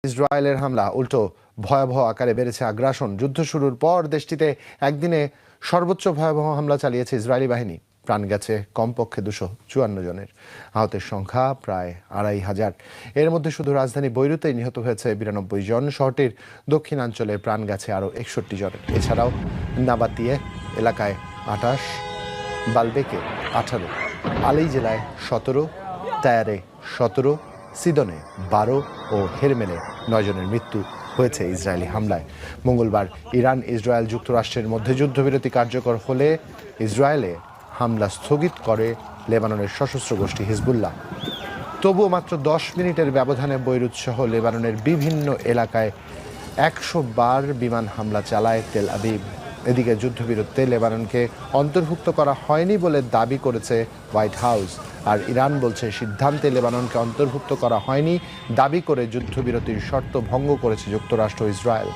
ইসরায়েলের হামলা উল্টো ভয়াবহ আকারে বেড়েছে আগ্রাসন। যুদ্ধ শুরুর পর দেশটিতে একদিনে সর্বোচ্চ ভয়াবহ হামলা চালিয়েছে ইসরায়েলি বাহিনী। প্রাণ গেছে কমপক্ষে 254 জনের, আহতের সংখ্যা প্রায় 2500। এর মধ্যে শুধু রাজধানী বৈরুতেই নিহত হয়েছে 92 জন। শহরটির দক্ষিণাঞ্চলে প্রাণ গেছে আরও 61 জনের। এছাড়াও নাবাতিয়ে এলাকায় 28, বালবেকে 18, আলাই জেলায় 17, টায়ারে 17, সিদনে 12 ও হেরমেলে 9 জনের মৃত্যু হয়েছে ইসরায়েলি হামলায়। মঙ্গলবার ইরান ইসরায়েল যুক্তরাষ্ট্রের মধ্যে যুদ্ধবিরতি কার্যকর হলে ইসরায়েলে হামলা স্থগিত করে লেবাননের সশস্ত্র গোষ্ঠী হিজবুল্লাহ। তবুও মাত্র 10 মিনিটের ব্যবধানে বৈরুত সহ লেবাননের বিভিন্ন এলাকায় 100 বার বিমান হামলা চালায় তেল আবিব। এদিকে যুদ্ধবিরতিতে লেবাননকে অন্তর্ভুক্ত করা হয়নি বলে দাবি করেছে হোয়াইট হাউস। আর ইরান বলছে সিদ্ধান্তে লেবাননকে অন্তর্ভুক্ত করা হয়নি দাবি করে যুদ্ধবিরতির শর্ত ভঙ্গ করেছে যুক্তরাষ্ট্র ও ইসরায়েল।